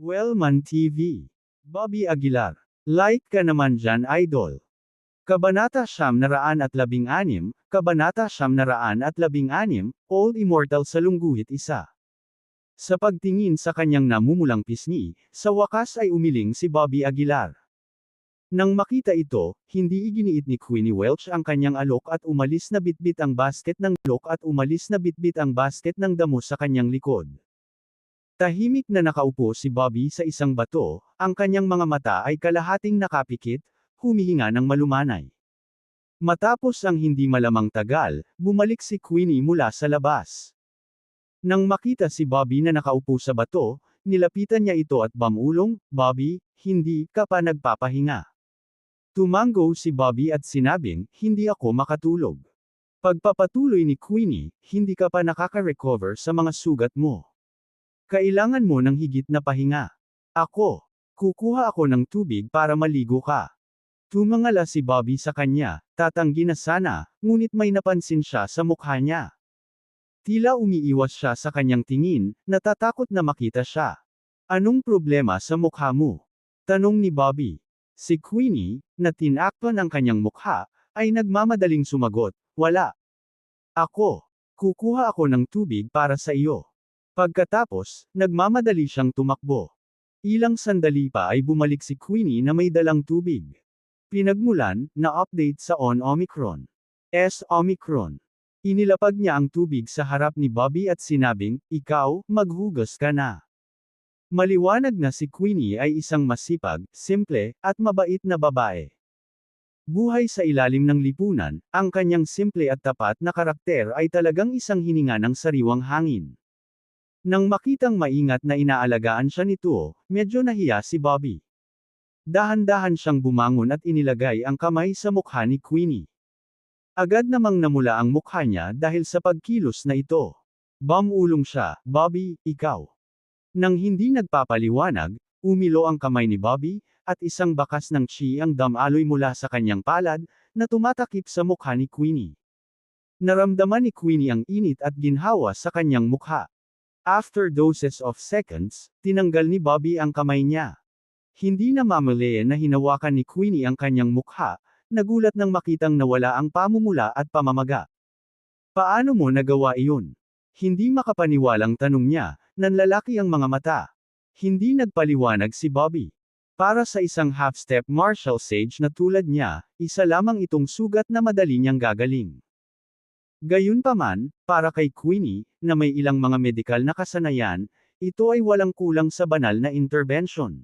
Wellman TV. Bobby Aguilar. Like ka naman dyan, idol. Kabanata 916, Kabanata 916, Old Immortal sa lungguhit isa. Sa pagtingin sa kanyang namumulang pisngi, sa wakas ay umiling si Bobby Aguilar. Nang makita ito, hindi iginiit ni Queenie Welch ang kanyang alok at umalis na bitbit ang basket ng alok at umalis na bitbit ang basket ng damo sa kanyang likod. Tahimik na nakaupo si Bobby sa isang bato, ang kanyang mga mata ay kalahating nakapikit, humihinga ng malumanay. Matapos ang hindi malamang tagal, bumalik si Queenie mula sa labas. Nang makita si Bobby na nakaupo sa bato, nilapitan niya ito at bamulong, "Bobby, hindi ka pa nagpapahinga." Tumango si Bobby at sinabing, "Hindi ako makatulog." Pagpapatuloy ni Queenie, "Hindi ka pa nakaka-recover sa mga sugat mo. Kailangan mo ng higit na pahinga. Ako. Kukuha ako ng tubig para maligo ka." Tumangala si Bobby sa kanya, tatanggi na sana, ngunit may napansin siya sa mukha niya. Tila umiiwas siya sa kanyang tingin, natatakot na makita siya. "Anong problema sa mukha mo?" tanong ni Bobby. Si Queenie, na tinakpan ang kanyang mukha, ay nagmamadaling sumagot, "Wala. Ako. Kukuha ako ng tubig para sa iyo." Pagkatapos, nagmamadali siyang tumakbo. Ilang sandali pa ay bumalik si Queenie na may dalang tubig. Pinagmulan, na update sa Omicron. Omicron. Inilapag niya ang tubig sa harap ni Bobby at sinabing, "Ikaw, maghugas ka na." Maliwanag na si Queenie ay isang masipag, simple, at mabait na babae. Buhay sa ilalim ng lipunan, ang kanyang simple at tapat na karakter ay talagang isang hininga ng sariwang hangin. Nang makitang maingat na inaalagaan siya nito, medyo nahiya si Bobby. Dahan-dahan siyang bumangon at inilagay ang kamay sa mukha ni Queenie. Agad namang namula ang mukha niya dahil sa pagkilos na ito. Bumulong siya, "Bobby, ikaw." Nang hindi nagpapaliwanag, umilo ang kamay ni Bobby, at isang bakas ng chi ang damaloy mula sa kanyang palad, na tumatakip sa mukha ni Queenie. Naramdaman ni Queenie ang init at ginhawa sa kanyang mukha. After dozens of seconds, tinanggal ni Bobby ang kamay niya. Hindi na mamalayan na hinawakan ni Queenie ang kanyang mukha, nagulat nang makitang nawala ang pamumula at pamamaga. "Paano mo nagawa iyon?" Hindi makapaniwalang tanong niya, nanlalaki ang mga mata. Hindi nagpaliwanag si Bobby. Para sa isang half-step martial sage na tulad niya, isa lamang itong sugat na madali niyang gagaling. Gayunpaman, para kay Queenie, na may ilang mga medikal na kasanayan, ito ay walang kulang sa banal na intervention.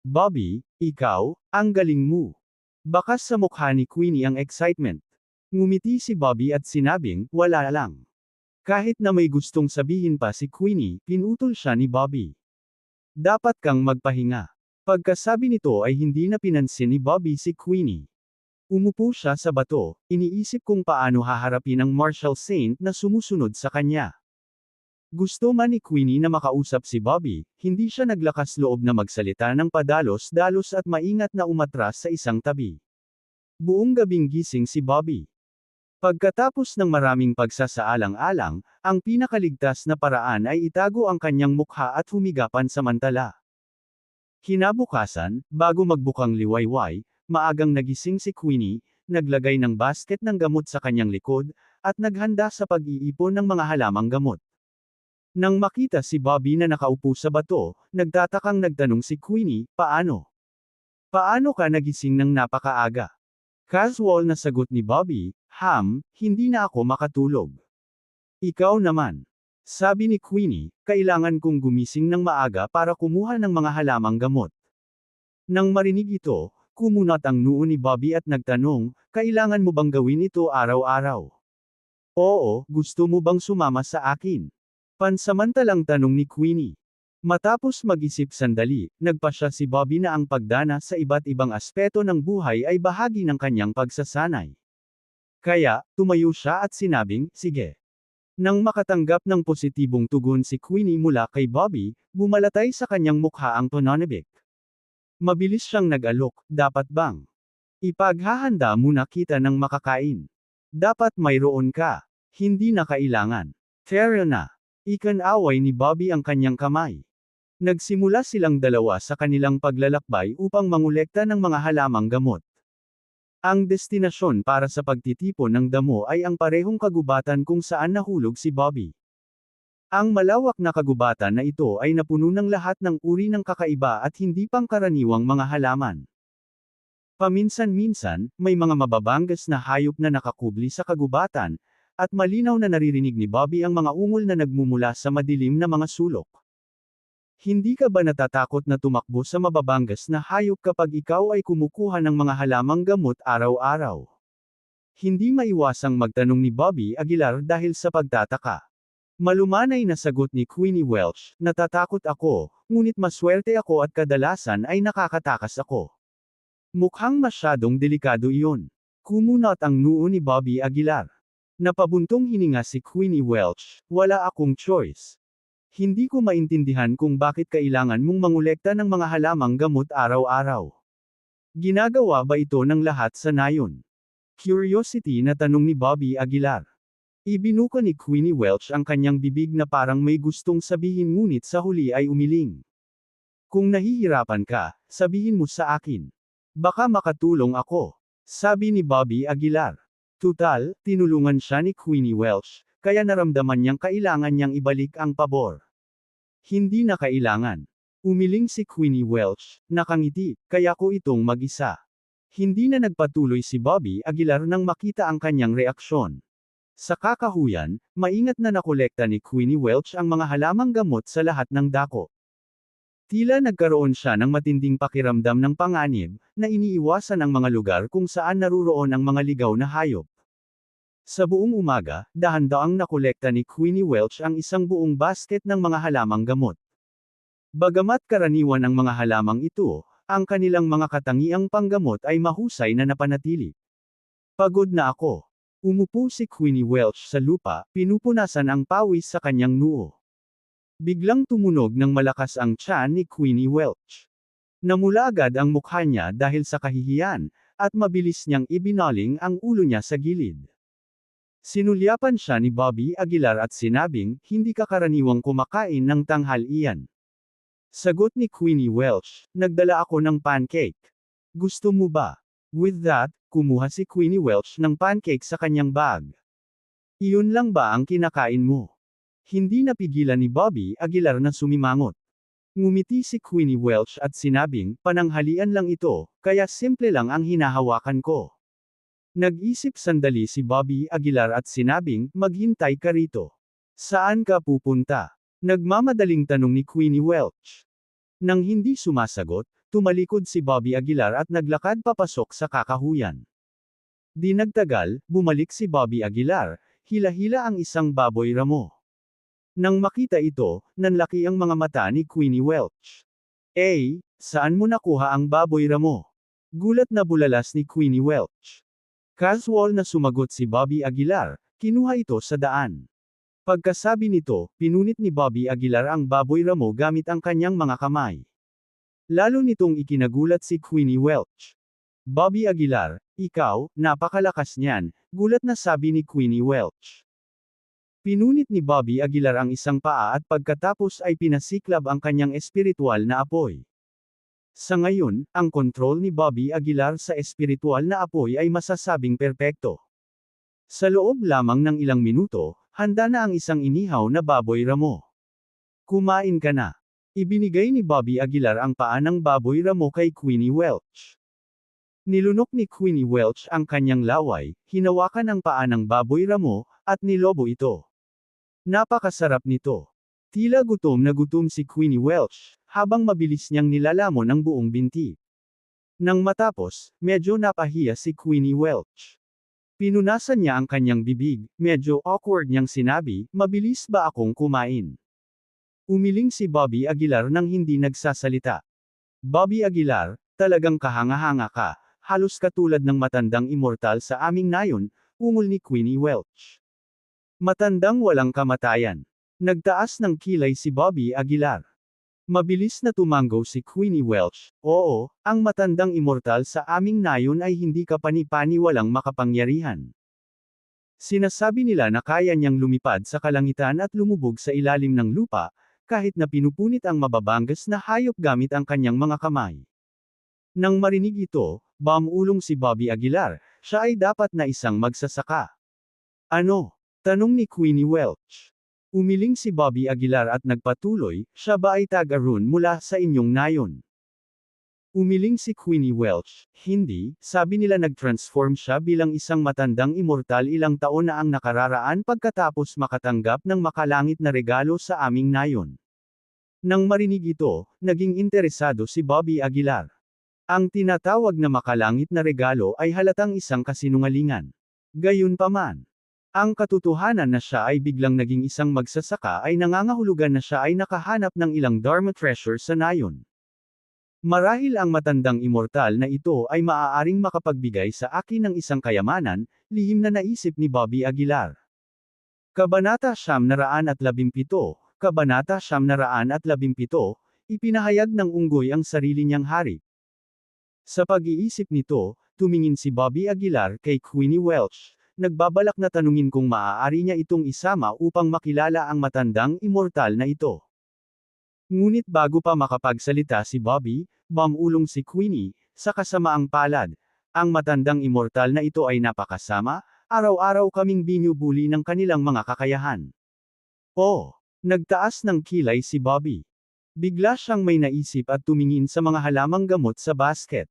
"Bobby, ikaw, ang galing mo." Bakas sa mukha ni Queenie ang excitement. Ngumiti si Bobby at sinabing, "Wala lang." Kahit na may gustong sabihin pa si Queenie, pinutol siya ni Bobby. "Dapat kang magpahinga." Pagkasabi nito ay hindi na pinansin ni Bobby si Queenie. Umupo siya sa bato, iniisip kung paano haharapin ang martial saint na sumusunod sa kanya. Gusto man ni Queenie na makausap si Bobby, hindi siya naglakas loob na magsalita ng padalos-dalos at maingat na umatras sa isang tabi. Buong gabing gising si Bobby. Pagkatapos ng maraming pagsasaalang-alang, ang pinakaligtas na paraan ay itago ang kanyang mukha at humiga pansamantala. Kinabukasan, bago magbukang liwayway, maagang nagising si Queenie, naglagay ng basket ng gamot sa kanyang likod, at naghanda sa pag-iipon ng mga halamang gamot. Nang makita si Bobby na nakaupo sa bato, nagtatakang nagtanong si Queenie, "Paano? Paano ka nagising ng napakaaga?" Casual na sagot ni Bobby, Hindi na ako makatulog." "Ikaw naman." Sabi ni Queenie, "Kailangan kong gumising ng maaga para kumuha ng mga halamang gamot." Nang marinig ito, kumunat ang noo ni Bobby at nagtanong, "Kailangan mo bang gawin ito araw-araw?" "Oo, gusto mo bang sumama sa akin?" Pansamantalang tanong ni Queenie. Matapos mag-isip sandali, nagpasya si Bobby na ang pagdana sa iba't ibang aspeto ng buhay ay bahagi ng kanyang pagsasanay. Kaya, tumayo siya at sinabing, "Sige." Nang makatanggap ng positibong tugon si Queenie mula kay Bobby, bumalatay sa kanyang mukha ang pananabik. Mabilis siyang nag-alok, "Dapat bang ipaghahanda muna kita ng makakain? Dapat mayroon ka. Hindi na kailangan." "Tara na." Ikinaway ni Bobby ang kanyang kamay. Nagsimula silang dalawa sa kanilang paglalakbay upang mangolekta ng mga halamang gamot. Ang destinasyon para sa pagtitipon ng damo ay ang parehong kagubatan kung saan nahulog si Bobby. Ang malawak na kagubatan na ito ay napuno ng lahat ng uri ng kakaiba at hindi pangkaraniwang mga halaman. Paminsan-minsan, may mga mababangas na hayop na nakakubli sa kagubatan, at malinaw na naririnig ni Bobby ang mga ungol na nagmumula sa madilim na mga sulok. Hindi ka ba natatakot na tumakbo sa mababangas na hayop kapag ikaw ay kumukuha ng mga halamang gamot araw-araw? Hindi maiwasang magtanong ni Bobby Aguilar dahil sa pagtataka. Malumanay na sagot ni Queenie Welch, natatakot ako, ngunit maswerte ako at kadalasan ay nakakatakas ako. Mukhang masyadong delikado iyon. Kumunot ang noo ni Bobby Aguilar. Napabuntong hininga si Queenie Welch, wala akong choice. Hindi ko maintindihan kung bakit kailangan mong mangolekta ng mga halamang gamot araw-araw. Ginagawa ba ito ng lahat sa nayon? Curiosity na tanong ni Bobby Aguilar. Ibinuka ni Queenie Welch ang kanyang bibig na parang may gustong sabihin ngunit sa huli ay umiling. Kung nahihirapan ka, sabihin mo sa akin. Baka makatulong ako. Sabi ni Bobby Aguilar. Tutal, tinulungan siya ni Queenie Welch, kaya naramdaman niyang kailangan niyang ibalik ang pabor. Hindi na kailangan. Umiling si Queenie Welch, nakangiti, kaya ko itong mag-isa. Hindi na nagpatuloy si Bobby Aguilar nang makita ang kanyang reaksyon. Sa kakahuyan, maingat na nakolekta ni Queenie Welch ang mga halamang gamot sa lahat ng dako. Tila nagkaroon siya ng matinding pakiramdam ng panganib, na iniiwasan ang mga lugar kung saan naruroon ang mga ligaw na hayop. Sa buong umaga, dahan-daang nakolekta ni Queenie Welch ang isang buong basket ng mga halamang gamot. Bagamat karaniwan ang mga halamang ito, ang kanilang mga katangiang panggamot ay mahusay na napanatili. Pagod na ako. Umupo si Queenie Welch sa lupa, pinupunasan ang pawis sa kanyang noo. Biglang tumunog ng malakas ang tiyan ni Queenie Welch. Namula agad ang mukha niya dahil sa kahihiyan, at mabilis niyang ibinaling ang ulo niya sa gilid. Sinulyapan siya ni Bobby Aguilar at sinabing, hindi ka karaniwang kumakain ng tanghalian. Sagot ni Queenie Welch, nagdala ako ng pancake. Gusto mo ba? With that, kumuha si Queenie Welch ng pancake sa kanyang bag. Iyon lang ba ang kinakain mo? Hindi napigilan ni Bobby Aguilar na sumimangot. Ngumiti si Queenie Welch at sinabing, pananghalian lang ito, kaya simple lang ang hinahawakan ko. Nag-isip sandali si Bobby Aguilar at sinabing, maghintay ka rito. Saan ka pupunta? Nagmamadaling tanong ni Queenie Welch. Nang hindi sumasagot, tumalikod si Bobby Aguilar at naglakad papasok sa kakahuyan. Di nagtagal, bumalik si Bobby Aguilar, hila-hila ang isang baboy ramo. Nang makita ito, nanlaki ang mga mata ni Queenie Welch. Saan mo nakuha ang baboy ramo? Gulat na bulalas ni Queenie Welch. Casual na sumagot si Bobby Aguilar, kinuha ito sa daan. Pagkasabi nito, pinunit ni Bobby Aguilar ang baboy ramo gamit ang kanyang mga kamay. Lalo nitong ikinagulat si Queenie Welch. Bobby Aguilar, ikaw, napakalakas niyan, gulat na sabi ni Queenie Welch. Pinunit ni Bobby Aguilar ang isang paa at pagkatapos ay pinasiklab ang kanyang espiritual na apoy. Sa ngayon, ang kontrol ni Bobby Aguilar sa espiritual na apoy ay masasabing perpekto. Sa loob lamang ng ilang minuto, handa na ang isang inihaw na baboy ramo. Kumain ka na. Ibinigay ni Bobby Aguilar ang paa ng baboy ramo kay Queenie Welch. Nilunok ni Queenie Welch ang kanyang laway, hinawakan ang paa ng baboy ramo, at nilobo ito. Napakasarap nito. Tila gutom na gutom si Queenie Welch, habang mabilis niyang nilalamon ang buong binti. Nang matapos, medyo napahiya si Queenie Welch. Pinunasan niya ang kanyang bibig, medyo awkward niyang sinabi, mabilis ba akong kumain? Umiling si Bobby Aguilar nang hindi nagsasalita. Bobby Aguilar, talagang kahanga-hanga ka, halos katulad ng matandang immortal sa aming nayon, ungol ni Queenie Welch. Matandang walang kamatayan. Nagtaas ng kilay si Bobby Aguilar. Mabilis na tumango si Queenie Welch, oo, ang matandang immortal sa aming nayon ay hindi kapani-pani walang makapangyarihan. Sinasabi nila na kaya niyang lumipad sa kalangitan at lumubog sa ilalim ng lupa, kahit na pinupunit ang mababangas na hayop gamit ang kanyang mga kamay. Nang marinig ito, bumulong si Bobby Aguilar, siya ay dapat na isang magsasaka. Ano? Tanong ni Queenie Welch. Umiling si Bobby Aguilar at nagpatuloy, siya ba ay taga-roon mula sa inyong nayon? Umiling si Queenie Welch, hindi, sabi nila nag-transform siya bilang isang matandang immortal ilang taon na ang nakararaan pagkatapos makatanggap ng makalangit na regalo sa aming nayon. Nang marinig ito, naging interesado si Bobby Aguilar. Ang tinatawag na makalangit na regalo ay halatang isang kasinungalingan. Gayunpaman, ang katotohanan na siya ay biglang naging isang magsasaka ay nangangahulugan na siya ay nakahanap ng ilang Dharma treasure sa nayon. Marahil ang matandang immortal na ito ay maaaring makapagbigay sa akin ng isang kayamanan, lihim na naisip ni Bobby Aguilar. Kabanata 917, Kabanata 917, ipinahayag ng unggoy ang sarili niyang hari. Sa pag-iisip nito, tumingin si Bobby Aguilar kay Queenie Welch, nagbabalak na tanungin kung maaari niya itong isama upang makilala ang matandang immortal na ito. Ngunit bago pa makapagsalita si Bobby, bumulong si Queenie, sa kasamaang palad. Ang matandang immortal na ito ay napakasama, araw-araw kaming binubuli ng kanilang mga kakayahan. Oh! Nagtaas ng kilay si Bobby. Bigla siyang may naisip at tumingin sa mga halamang gamot sa basket.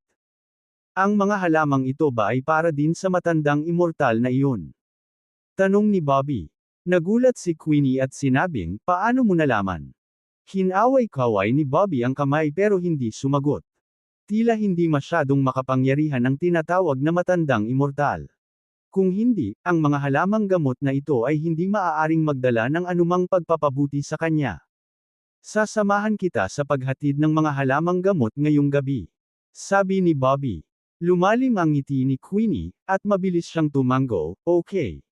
Ang mga halamang ito ba ay para din sa matandang immortal na iyon? Tanong ni Bobby. Nagulat si Queenie at sinabing, paano mo nalaman? Hinaway-kaway ni Bobby ang kamay pero hindi sumagot. Tila hindi masyadong makapangyarihan ang tinatawag na matandang immortal. Kung hindi, ang mga halamang gamot na ito ay hindi maaaring magdala ng anumang pagpapabuti sa kanya. Sasamahan kita sa paghatid ng mga halamang gamot ngayong gabi. Sabi ni Bobby. Lumalim ang ngiti ni Queenie, at mabilis siyang tumango, okay.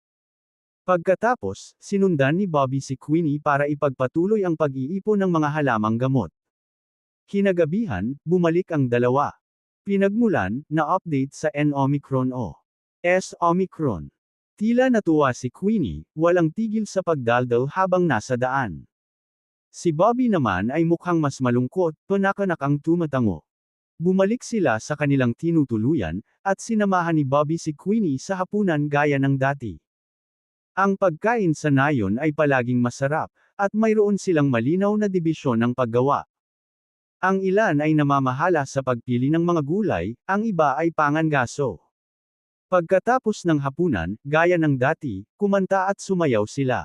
Pagkatapos, sinundan ni Bobby si Queenie para ipagpatuloy ang pag-iipon ng mga halamang gamot. Kinagabihan, bumalik ang dalawa. Pinagmulan, na update sa N-Omicron o S-Omicron. Tila natuwa si Queenie, walang tigil sa pagdaldal habang nasa daan. Si Bobby naman ay mukhang mas malungkot, panakanak ang tumatango. Bumalik sila sa kanilang tinutuluyan, at sinamahan ni Bobby si Queenie sa hapunan gaya ng dati. Ang pagkain sa nayon ay palaging masarap, at mayroon silang malinaw na dibisyon ng paggawa. Ang ilan ay namamahala sa pagpili ng mga gulay, ang iba ay pangangaso. Pagkatapos ng hapunan, gaya ng dati, kumanta at sumayaw sila.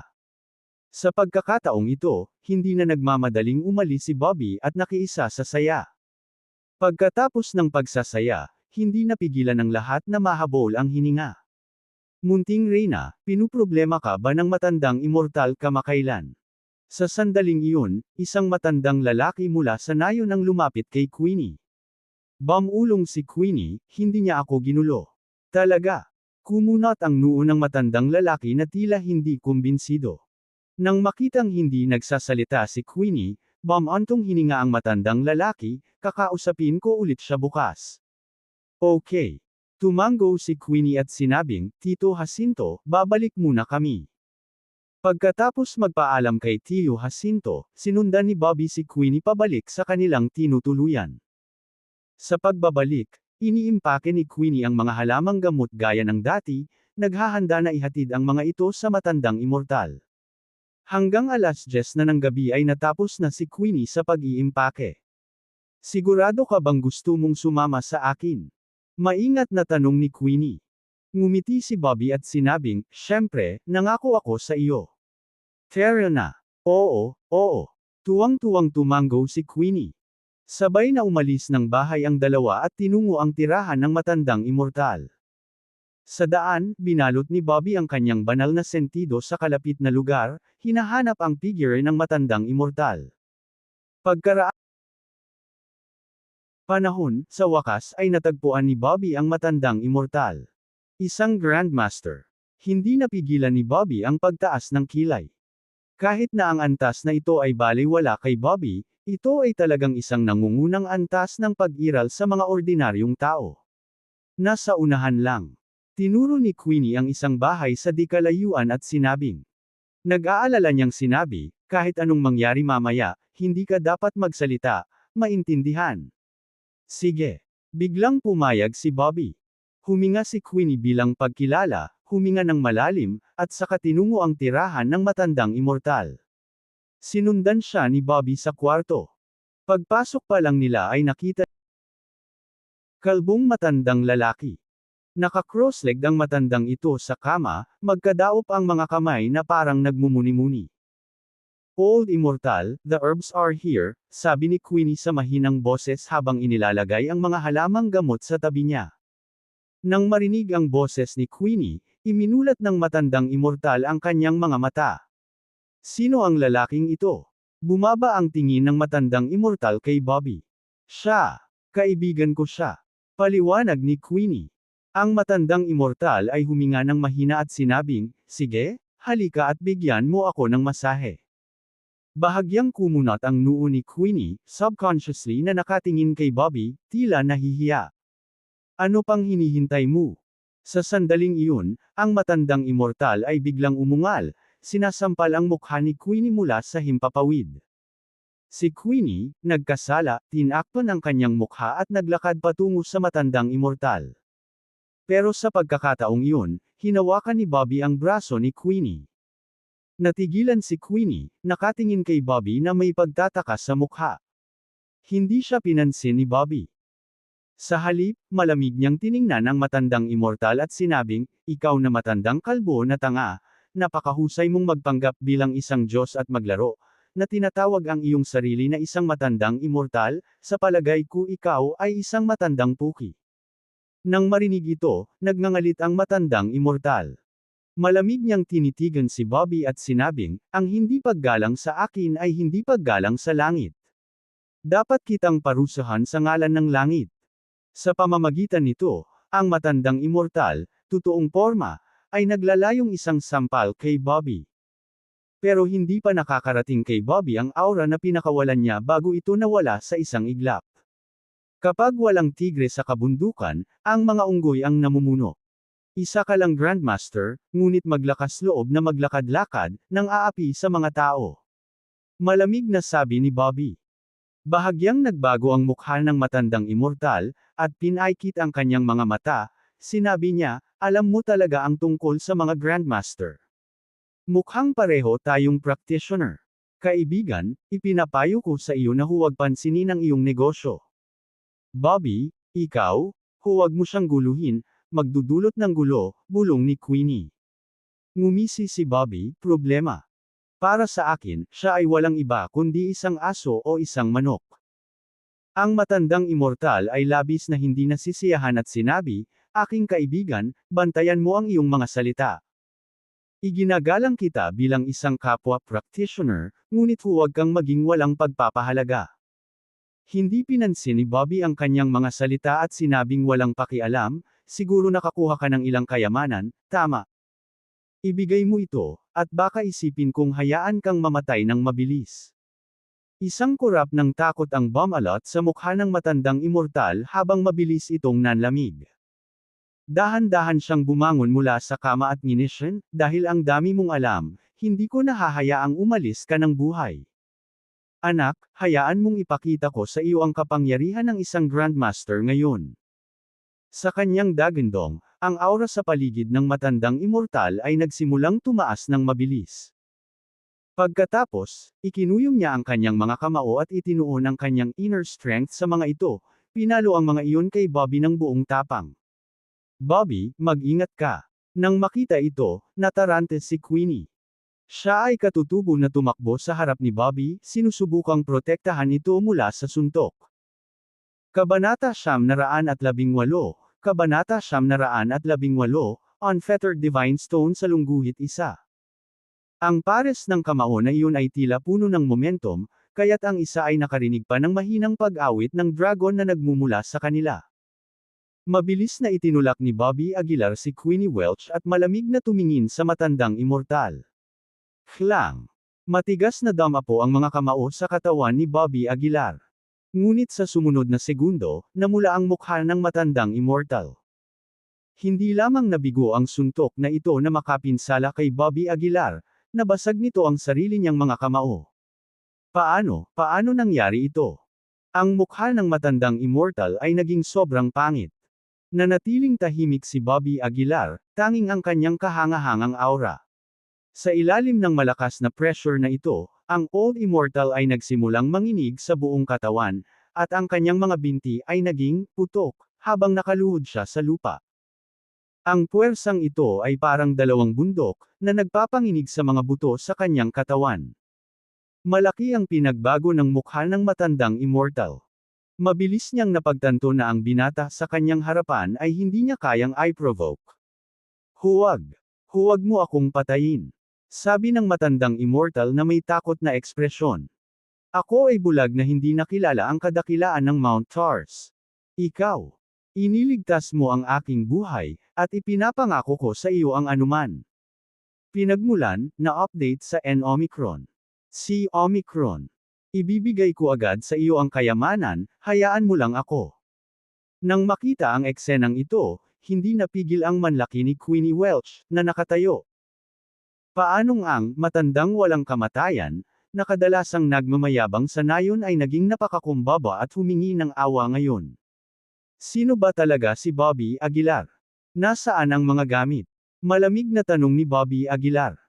Sa pagkakataong ito, hindi na nagmamadaling umalis si Bobby at nakiisa sa saya. Pagkatapos ng pagsasaya, hindi napigilan ng lahat na mahabol ang hininga. Munting Reyna, pinuproblema ka ba ng matandang immortal kamakailan? Sa sandaling iyon, isang matandang lalaki mula sa nayon ang lumapit kay Queenie. Bumulong si Queenie, hindi niya ako ginulo. Talaga. Kumunat ang noo ng matandang lalaki na tila hindi kumbinsido. Nang makitang hindi nagsasalita si Queenie, bumantong hininga ang matandang lalaki, kakausapin ko ulit siya bukas. Okay. Tumango si Queenie at sinabing, Tito Jacinto, babalik muna kami. Pagkatapos magpaalam kay Tio Jacinto, sinundan ni Bobby si Queenie pabalik sa kanilang tinutuluyan. Sa pagbabalik, iniimpake ni Queenie ang mga halamang gamot gaya ng dati, naghahanda na ihatid ang mga ito sa matandang immortal. Hanggang 10:00 na ng gabi ay natapos na si Queenie sa pag-iimpake. Sigurado ka bang gusto mong sumama sa akin? Maingat na tanong ni Queenie. Ngumiti si Bobby at sinabing, syempre, nangako ako sa iyo. Tara na. Oo, oo. Tuwang-tuwang tumango si Queenie. Sabay na umalis ng bahay ang dalawa at tinungo ang tirahan ng matandang immortal. Sa daan, binalot ni Bobby ang kanyang banal na sentido sa kalapit na lugar, hinahanap ang figure ng matandang immortal. Pagkaraan panahon, sa wakas ay natagpuan ni Bobby ang matandang immortal. Isang Grandmaster. Hindi napigilan ni Bobby ang pagtaas ng kilay. Kahit na ang antas na ito ay balewala kay Bobby, ito ay talagang isang nangungunang antas ng pag-iral sa mga ordinaryong tao. Nasa unahan lang. Tinuro ni Queenie ang isang bahay sa di kalayuan at sinabing. Nag-aalala niyang sinabi, kahit anong mangyari mamaya, hindi ka dapat magsalita, maintindihan. Sige. Biglang pumayag si Bobby. Huminga si Queenie bilang pagkilala, huminga ng malalim, at saka tinungo ang tirahan ng matandang immortal. Sinundan siya ni Bobby sa kwarto. Pagpasok pa lang nila ay nakita kalbong matandang lalaki. Naka-cross-legged ang matandang ito sa kama, magkadaop ang mga kamay na parang nagmumuni-muni. Old Immortal, the herbs are here, sabi ni Queenie sa mahinang boses habang inilalagay ang mga halamang gamot sa tabi niya. Nang marinig ang boses ni Queenie, iminulat ng matandang immortal ang kanyang mga mata. Sino ang lalaking ito? Bumaba ang tingin ng matandang immortal kay Bobby. Siya. Kaibigan ko siya. Paliwanag ni Queenie. Ang matandang immortal ay huminga ng mahina at sinabing, sige, halika at bigyan mo ako ng masahe. Bahagyang kumunat ang noo ni Queenie, subconsciously na nakatingin kay Bobby, tila nahihiya. Ano pang hinihintay mo? Sa sandaling iyon, ang matandang immortal ay biglang umungal, sinasampal ang mukha ni Queenie mula sa himpapawid. Si Queenie, nagkasala, tinakpan ang kanyang mukha at naglakad patungo sa matandang immortal. Pero sa pagkakataong iyon, hinawakan ni Bobby ang braso ni Queenie. Natigilan si Queenie, nakatingin kay Bobby na may pagtataka sa mukha. Hindi siya pinansin ni Bobby. Sa halip, malamig niyang tiningnan ang matandang immortal at sinabing, ikaw na matandang kalbo na tanga, napakahusay mong magpanggap bilang isang Diyos at maglaro, na tinatawag ang iyong sarili na isang matandang immortal, sa palagay ko ikaw ay isang matandang puki. Nang marinig ito, nagngangalit ang matandang immortal. Malamig niyang tinitigan si Bobby at sinabing, ang hindi paggalang sa akin ay hindi paggalang sa langit. Dapat kitang parusahan sa ngalan ng langit. Sa pamamagitan nito, ang matandang immortal, totoong porma, ay naglalayong isang sampal kay Bobby. Pero hindi pa nakakarating kay Bobby ang aura na pinakawalan niya bago ito nawala sa isang iglap. Kapag walang tigre sa kabundukan, ang mga unggoy ang namumuno. Isa ka lang Grandmaster, ngunit maglakas loob na maglakad-lakad, nang aapi sa mga tao. Malamig na sabi ni Bobby. Bahagyang nagbago ang mukha ng matandang immortal, at pinaikit ang kanyang mga mata, sinabi niya, alam mo talaga ang tungkol sa mga Grandmaster. Mukhang pareho tayong practitioner. Kaibigan, ipinapayo ko sa iyo na huwag pansinin ang iyong negosyo. Bobby, ikaw, huwag mo siyang guluhin, magdudulot ng gulo, bulong ni Queenie. Ngumisi si Bobby, problema. Para sa akin, siya ay walang iba kundi isang aso o isang manok. Ang matandang immortal ay labis na hindi nasisiyahan at sinabi, aking kaibigan, bantayan mo ang iyong mga salita. Iginagalang kita bilang isang kapwa practitioner, ngunit huwag kang maging walang pagpapahalaga. Hindi pinansin ni Bobby ang kanyang mga salita at sinabing walang pakialam, siguro nakakuha ka ng ilang kayamanan, tama. Ibigay mo ito, at baka isipin kong hayaan kang mamatay ng mabilis. Isang kurap ng takot ang bumalot sa mukha ng matandang immortal habang mabilis itong nanlamig. Dahan-dahan siyang bumangon mula sa kama at nginisyon, dahil ang dami mong alam, hindi ko nahahayaang umalis ka ng buhay. Anak, hayaan mong ipakita ko sa iyo ang kapangyarihan ng isang Grandmaster ngayon. Sa kanyang dagandong, ang aura sa paligid ng matandang immortal ay nagsimulang tumaas ng mabilis. Pagkatapos, ikinuyom niya ang kanyang mga kamao at itinuon ang kanyang inner strength sa mga ito, pinalo ang mga iyon kay Bobby ng buong tapang. Bobby, mag-ingat ka. Nang makita ito, natarante si Queenie. Siya ay katutubo na tumakbo sa harap ni Bobby, sinusubukang protektahan ito mula sa suntok. Kabanata 918, Kabanata 918, Unfettered Divine Stone sa Lungguhit 1. Ang pares ng kamao na iyon ay tila puno ng momentum, kaya't ang isa ay nakarinig pa ng mahinang pag-awit ng dragon na nagmumula sa kanila. Mabilis na itinulak ni Bobby Aguilar si Queenie Welch at malamig na tumingin sa matandang immortal. Klang! Matigas na damapo ang mga kamao sa katawan ni Bobby Aguilar. Ngunit sa sumunod na segundo, namula ang mukha ng matandang immortal. Hindi lamang nabigo ang suntok na ito na makapinsala kay Bobby Aguilar, nabasag nito ang sarili niyang mga kamao. Paano nangyari ito? Ang mukha ng matandang immortal ay naging sobrang pangit. Nanatiling tahimik si Bobby Aguilar, tanging ang kanyang kahangahangang aura. Sa ilalim ng malakas na pressure na ito, ang Old Immortal ay nagsimulang manginig sa buong katawan, at ang kanyang mga binti ay naging putok, habang nakaluhod siya sa lupa. Ang puwersang ito ay parang dalawang bundok, na nagpapanginig sa mga buto sa kanyang katawan. Malaki ang pinagbago ng mukha ng matandang immortal. Mabilis niyang napagtanto na ang binata sa kanyang harapan ay hindi niya kayang i-provoke. Huwag! Huwag mo akong patayin! Sabi ng matandang immortal na may takot na ekspresyon. Ako ay bulag na hindi nakilala ang kadakilaan ng Mount Tars. Ikaw! Iniligtas mo ang aking buhay, at ipinapangako ko sa iyo ang anuman. Pinagmulan, na update sa N-Omicron. Si Omicron. Ibibigay ko agad sa iyo ang kayamanan, hayaan mo lang ako. Nang makita ang eksenang ito, hindi napigil ang manlaki ni Queenie Welch, na nakatayo. Paanong ang matandang walang kamatayan, na kadalasang nagmamayabang sa nayon ay naging napakakumbaba at humingi ng awa ngayon? Sino ba talaga si Bobby Aguilar? Nasaan ang mga gamit? Malamig na tanong ni Bobby Aguilar.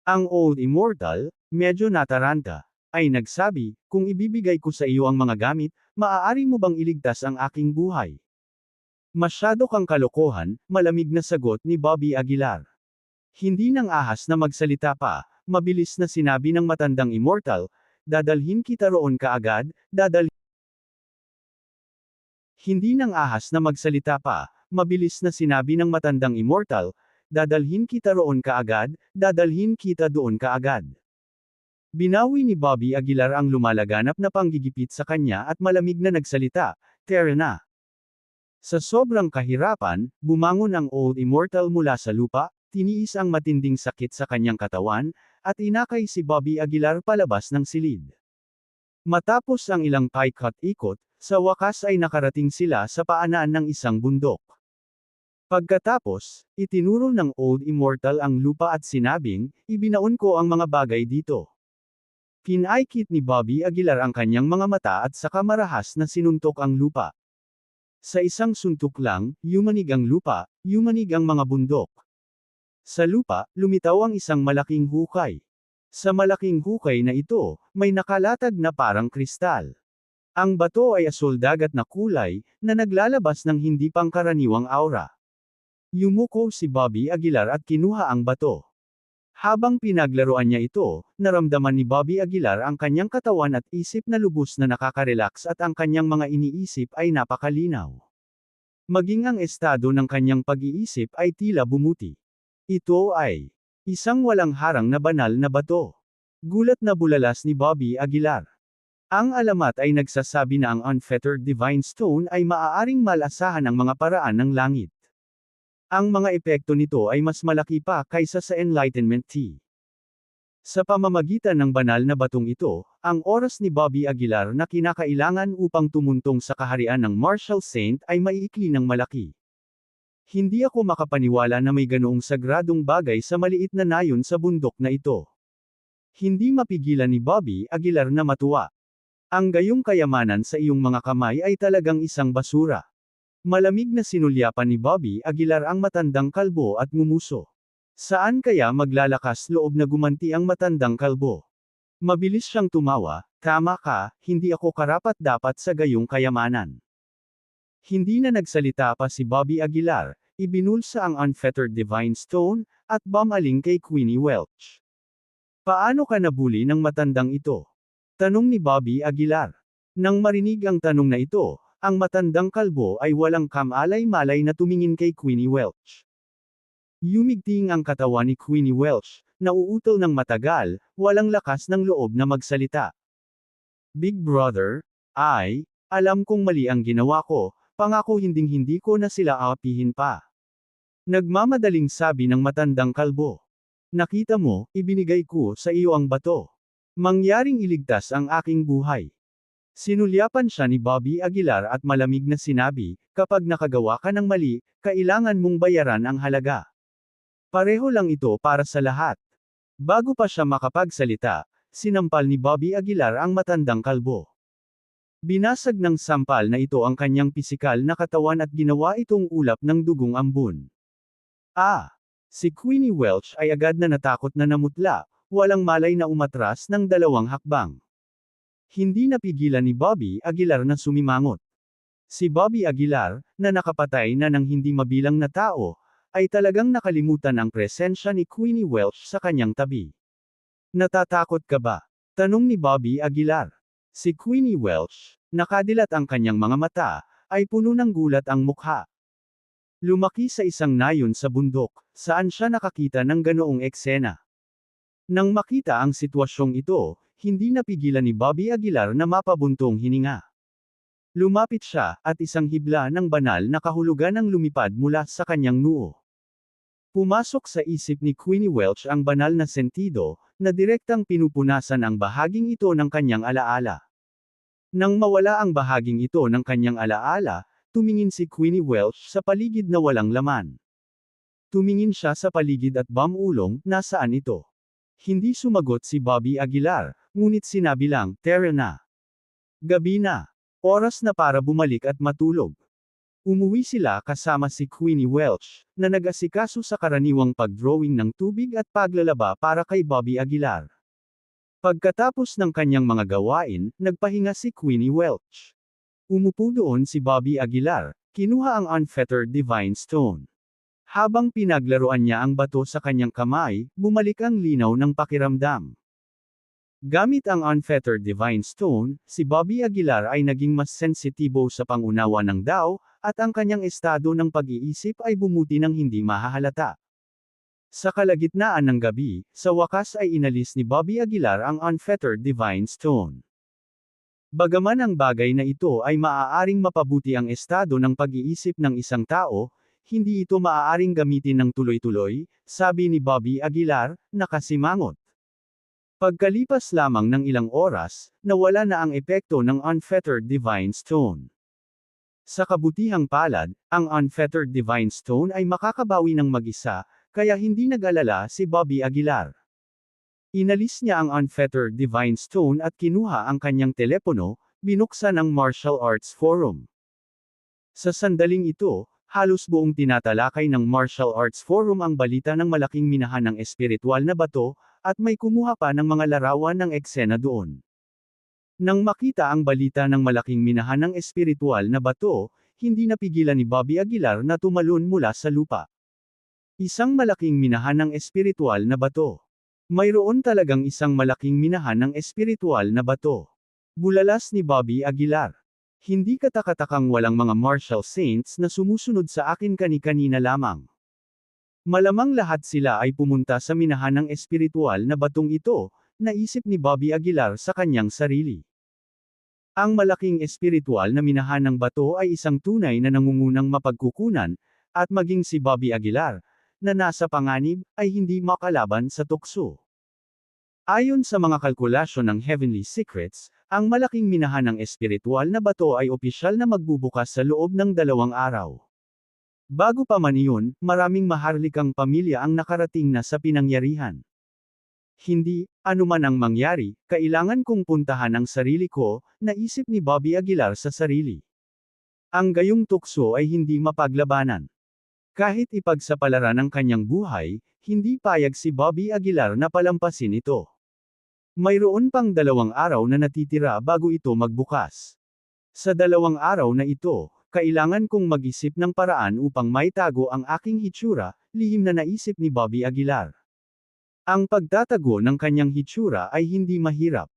Ang Old Immortal, medyo nataranta, ay nagsabi, kung ibibigay ko sa iyo ang mga gamit, maaari mo bang iligtas ang aking buhay? Masyado kang kalokohan, malamig na sagot ni Bobby Aguilar. Hindi nang ahas na magsalita pa, mabilis na sinabi ng matandang immortal, dadalhin kita roon kaagad, Hindi nang ahas na magsalita pa, mabilis na sinabi ng matandang immortal, dadalhin kita roon kaagad, dadalhin kita doon kaagad. Binawi ni Bobby Aguilar ang lumalaganap na panggigipit sa kanya at malamig na nagsalita, "Tara na." Sa sobrang kahirapan, bumangon ang Old Immortal mula sa lupa, tiniis ang matinding sakit sa kanyang katawan, at inakay si Bobby Aguilar palabas ng silid. Matapos ang ilang paikot-ikot, sa wakas ay nakarating sila sa paanan ng isang bundok. Pagkatapos, itinuro ng Old Immortal ang lupa at sinabing, "Ibinaon ko ang mga bagay dito." Pinaikit ni Bobby Aguilar ang kanyang mga mata at saka marahas na sinuntok ang lupa. Sa isang suntok lang, yumanig ang lupa, yumanig ang mga bundok. Sa lupa, lumitaw ang isang malaking hukay. Sa malaking hukay na ito, may nakalatag na parang kristal. Ang bato ay asul dagat na kulay, na naglalabas ng hindi pangkaraniwang aura. Yumuko si Bobby Aguilar at kinuha ang bato. Habang pinaglaruan niya ito, naramdaman ni Bobby Aguilar ang kanyang katawan at isip na lubos na nakaka-relax at ang kanyang mga iniisip ay napakalinaw. Maging ang estado ng kanyang pag-iisip ay tila bumuti. Ito ay isang walang harang na banal na bato. Gulat na bulalas ni Bobby Aguilar. Ang alamat ay nagsasabi na ang Unfettered Divine Stone ay maaaring malasahan ang mga paraan ng langit. Ang mga epekto nito ay mas malaki pa kaysa sa Enlightenment Tea. Sa pamamagitan ng banal na batong ito, ang oras ni Bobby Aguilar na kinakailangan upang tumuntong sa kaharian ng Martial Saint ay maiikli ng malaki. Hindi ako makapaniwala na may ganoong sagradong bagay sa maliit na nayon sa bundok na ito. Hindi mapigilan ni Bobby Aguilar na matuwa. Ang gayong kayamanan sa iyong mga kamay ay talagang isang basura. Malamig na sinulyapan ni Bobby Aguilar ang matandang kalbo at ngumuso. Saan kaya maglalakas loob na gumanti ang matandang kalbo? Mabilis siyang tumawa, "Tama ka, hindi ako karapat-dapat sa gayong kayamanan." Hindi na nagsalita pa si Bobby Aguilar, ibinulsa ang Unfettered Divine Stone, at bumaling kay Queenie Welch. "Paano ka nabuli ng matandang ito?" tanong ni Bobby Aguilar. Nang marinig ang tanong na ito, ang matandang kalbo ay walang kamalay-malay na tumingin kay Queenie Welch. Yumigting ang katawan ni Queenie Welch, nauutol ng matagal, walang lakas ng loob na magsalita. "Big Brother, alam kong mali ang ginawa ko, pangako hinding-hindi ko na sila aapihin pa." Nagmamadaling sabi ng matandang kalbo. "Nakita mo, ibinigay ko sa iyo ang bato. Mangyaring iligtas ang aking buhay." Sinulyapan siya ni Bobby Aguilar at malamig na sinabi, "Kapag nakagawa ka ng mali, kailangan mong bayaran ang halaga. Pareho lang ito para sa lahat." Bago pa siya makapagsalita, sinampal ni Bobby Aguilar ang matandang kalbo. Binasag ng sampal na ito ang kanyang pisikal na katawan at ginawa itong ulap ng dugong ambon. Si Queenie Welch ay agad na natakot na namutla, walang malay na umatras ng 2 hakbang. Hindi napigilan ni Bobby Aguilar na sumimangot. Si Bobby Aguilar, na nakapatay na ng hindi mabilang na tao, ay talagang nakalimutan ang presensya ni Queenie Welch sa kanyang tabi. Natatakot ka ba? Tanong ni Bobby Aguilar. Si Queenie Welch, nakadilat ang kanyang mga mata, ay puno ng gulat ang mukha. Lumaki sa isang nayon sa bundok, saan siya nakakita ng ganoong eksena. Nang makita ang sitwasyong ito, hindi napigilan ni Bobby Aguilar na mapabuntong hininga. Lumapit siya, at isang hibla ng banal na kahulugan ang lumipad mula sa kanyang noo. Pumasok sa isip ni Queenie Welch ang banal na sentido, na direktang pinupunasan ang bahaging ito ng kanyang alaala. Nang mawala ang bahaging ito ng kanyang alaala, tumingin si Queenie Welch sa paligid na walang laman. Tumingin siya sa paligid at bumulong, nasaan ito? Hindi sumagot si Bobby Aguilar, ngunit sinabi lang, "Tara na. Gabi na. Oras na para bumalik at matulog." Umuwi sila kasama si Queenie Welch, na nag-asikaso sa karaniwang pagdrawing ng tubig at paglalaba para kay Bobby Aguilar. Pagkatapos ng kanyang mga gawain, nagpahinga si Queenie Welch. Umupo doon si Bobby Aguilar, kinuha ang Unfettered Divine Stone. Habang pinaglaruan niya ang bato sa kanyang kamay, bumalik ang linaw ng pakiramdam. Gamit ang Unfettered Divine Stone, si Bobby Aguilar ay naging mas sensitibo sa pangunawa ng Tao, at ang kanyang estado ng pag-iisip ay bumuti ng hindi mahahalata. Sa kalagitnaan ng gabi, sa wakas ay inalis ni Bobby Aguilar ang Unfettered Divine Stone. Bagaman ang bagay na ito ay maaaring mapabuti ang estado ng pag-iisip ng isang tao, hindi ito maaaring gamitin ng tuloy-tuloy, sabi ni Bobby Aguilar, nakasimangot. Pagkalipas lamang ng ilang oras, nawala na ang epekto ng Unfettered Divine Stone. Sa kabutihang palad, ang Unfettered Divine Stone ay makakabawi ng mag-isa, kaya hindi nag-alala si Bobby Aguilar. Inalis niya ang Unfettered Divine Stone at kinuha ang kanyang telepono, binuksan ang Martial Arts Forum. Sa sandaling ito, halos buong tinatalakay ng Martial Arts Forum ang balita ng malaking minahan ng espiritual na bato, at may kumuha pa ng mga larawan ng eksena doon. Nang makita ang balita ng malaking minahan ng espiritual na bato, hindi napigilan ni Bobby Aguilar na tumalon mula sa lupa. Isang malaking minahan ng espiritual na bato. Mayroon talagang isang malaking minahan ng espiritual na bato. Bulalas ni Bobby Aguilar. Hindi katakatakang walang mga martial saints na sumusunod sa akin kani-kanina lamang. Malamang lahat sila ay pumunta sa minahan ng espiritual na batong ito, naisip ni Bobby Aguilar sa kanyang sarili. Ang malaking espiritual na minahan ng bato ay isang tunay na nangungunang mapagkukunan, at maging si Bobby Aguilar, na nasa panganib, ay hindi makalaban sa tukso. Ayon sa mga kalkulasyon ng Heavenly Secrets, ang malaking minahan ng espiritual na bato ay opisyal na magbubukas sa loob ng 2 araw. Bago pa man iyon, maraming maharlikang pamilya ang nakarating na sa pinangyarihan. Hindi, anuman ang mangyari, kailangan kong puntahan ang sarili ko, naisip ni Bobby Aguilar sa sarili. Ang gayong tukso ay hindi mapaglabanan. Kahit ipagsapalaran ang kanyang buhay, hindi payag si Bobby Aguilar na palampasin ito. Mayroon pang 2 araw na natitira bago ito magbukas. Sa 2 araw na ito, kailangan kong mag-isip ng paraan upang maitago ang aking hitsura, lihim na naisip ni Bobby Aguilar. Ang pagtatago ng kanyang hitsura ay hindi mahirap.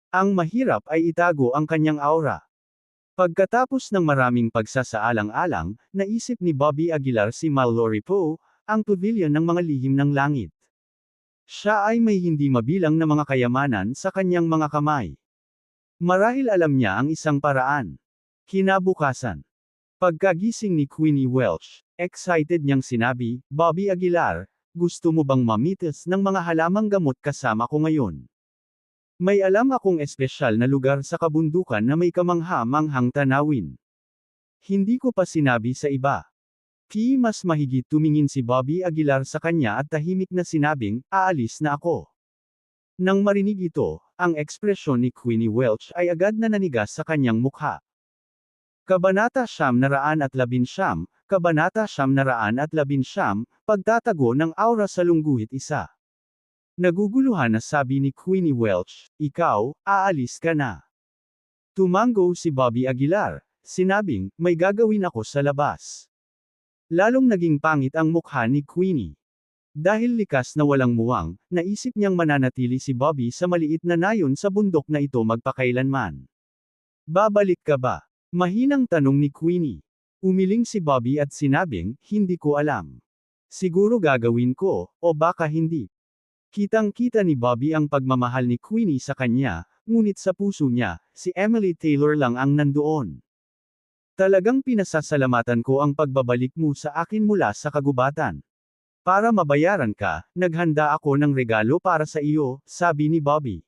Ang mahirap ay itago ang kanyang aura. Pagkatapos ng maraming pagsasaalang-alang, naisip ni Bobby Aguilar si Mallory Poe, ang pavilion ng mga lihim ng langit. Siya ay may hindi mabilang na mga kayamanan sa kanyang mga kamay. Marahil alam niya ang isang paraan. Kinabukasan. Pagkagising ni Queenie Welch, excited niyang sinabi, "Bobby Aguilar, gusto mo bang mamitas ng mga halamang gamot kasama ko ngayon? May alam akong espesyal na lugar sa kabundukan na may kamangha-manghang tanawin. Hindi ko pa sinabi sa iba." Mas mahigit tumingin si Bobby Aguilar sa kanya at tahimik na sinabing, aalis na ako. Nang marinig ito, ang ekspresyon ni Queenie Welch ay agad na nanigas sa kanyang mukha. Kabanata 919, Kabanata 919, Pagtatago ng aura sa lungguhit isa. Naguguluhan na sabi ni Queenie Welch, ikaw, aalis ka na. Tumango si Bobby Aguilar, sinabing, may gagawin ako sa labas. Lalong naging pangit ang mukha ni Queenie. Dahil likas na walang muwang, naisip niyang mananatili si Bobby sa maliit na nayon sa bundok na ito magpakailanman. Babalik ka ba? Mahinang tanong ni Queenie. Umiling si Bobby at sinabing, hindi ko alam. Siguro gagawin ko, o baka hindi. Kitang-kita ni Bobby ang pagmamahal ni Queenie sa kanya, ngunit sa puso niya, si Emily Taylor lang ang nandoon. Talagang pinasasalamatan ko ang pagbabalik mo sa akin mula sa kagubatan. Para mabayaran ka, naghanda ako ng regalo para sa iyo, sabi ni Bobby.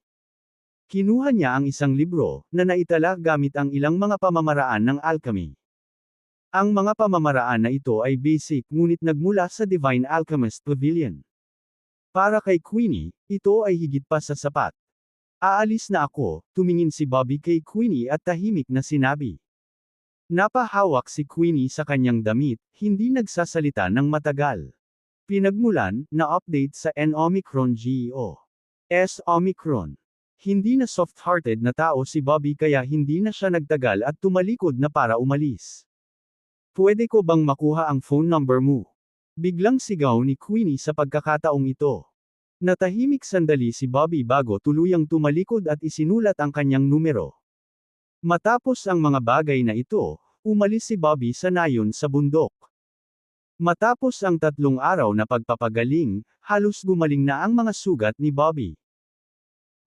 Kinuha niya ang isang libro, na naitala gamit ang ilang mga pamamaraan ng alchemy. Ang mga pamamaraan na ito ay basic ngunit nagmula sa Divine Alchemist Pavilion. Para kay Queenie, ito ay higit pa sa sapat. Aalis na ako, tumingin si Bobby kay Queenie at tahimik na sinabi. Napahawak si Queenie sa kanyang damit, hindi nagsasalita ng matagal. Pinagmulan, na update sa N-Omicron GEO. S-Omicron. Hindi na soft-hearted na tao si Bobby kaya hindi na siya nagtagal at tumalikod na para umalis. Pwede ko bang makuha ang phone number mo? Biglang sigaw ni Queenie sa pagkakataong ito. Natahimik sandali si Bobby bago tuluyang tumalikod at isinulat ang kanyang numero. Matapos ang mga bagay na ito, umalis si Bobby sa nayon sa bundok. Matapos ang 3 araw na pagpapagaling, halos gumaling na ang mga sugat ni Bobby.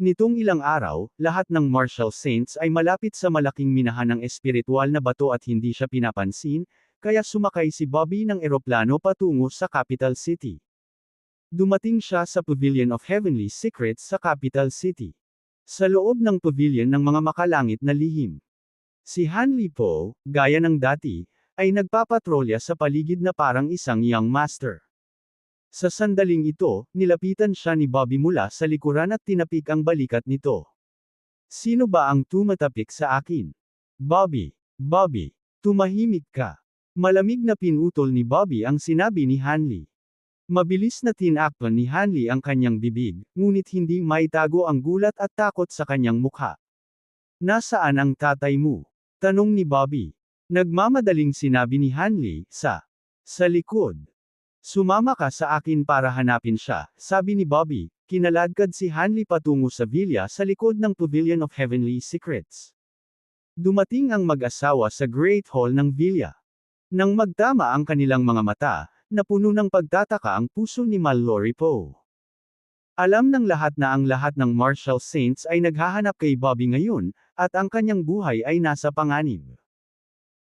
Nitong ilang araw, lahat ng Martial Saints ay malapit sa malaking minahan ng espiritual na bato at hindi siya pinapansin, kaya sumakay si Bobby ng eroplano patungo sa capital city. Dumating siya sa Pavilion of Heavenly Secrets sa capital city. Sa loob ng pavilion ng mga makalangit na lihim. Si Hanli Po, gaya ng dati, ay nagpapatrolya sa paligid na parang isang young master. Sa sandaling ito, nilapitan siya ni Bobby mula sa likuran at tinapik ang balikat nito. Sino ba ang tumatapik sa akin? Bobby, Bobby, tumahimik ka. Malamig na pinutol ni Bobby ang sinabi ni Hanli. Mabilis na tinakpan ni Hanli ang kanyang bibig, ngunit hindi maitago ang gulat at takot sa kanyang mukha. Nasaan ang tatay mo? Tanong ni Bobby. Nagmamadaling sinabi ni Hanli, sa likod. Sumama ka sa akin para hanapin siya, sabi ni Bobby. Kinaladkad si Hanli patungo sa villa sa likod ng Pavilion of Heavenly Secrets. Dumating ang mag-asawa sa Great Hall ng villa. Nang magtama ang kanilang mga mata, napuno ng pagtataka ang puso ni Mallory Poe. Alam ng lahat na ang lahat ng Martial Saints ay naghahanap kay Bobby ngayon, at ang kanyang buhay ay nasa panganib.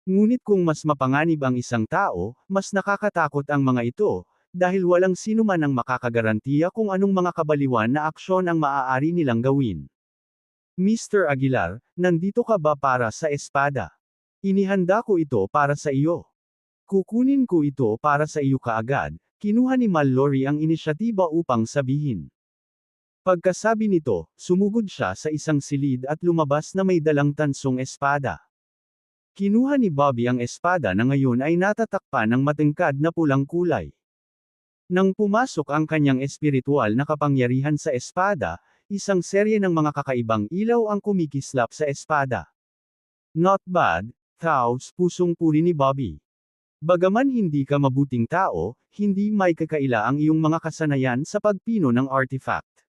Ngunit kung mas mapanganib ang isang tao, mas nakakatakot ang mga ito, dahil walang sino man ang makakagarantiya kung anong mga kabaliwan na aksyon ang maaari nilang gawin. Mr. Aguilar, nandito ka ba para sa espada? Inihanda ko ito para sa iyo. Kukunin ko ito para sa iyo kaagad, kinuha ni Mallory ang inisyatiba upang sabihin. Pagkasabi nito, sumugod siya sa isang silid at lumabas na may dalang tansong espada. Kinuha ni Bobby ang espada na ngayon ay natatakpan ng matangkad na pulang kulay. Nang pumasok ang kanyang espiritual na kapangyarihan sa espada, isang serye ng mga kakaibang ilaw ang kumikislap sa espada. Not bad, Taos, pusong puri ni Bobby. Bagaman hindi ka mabuting tao, hindi may kakaila ang iyong mga kasanayan sa pagpino ng artifact.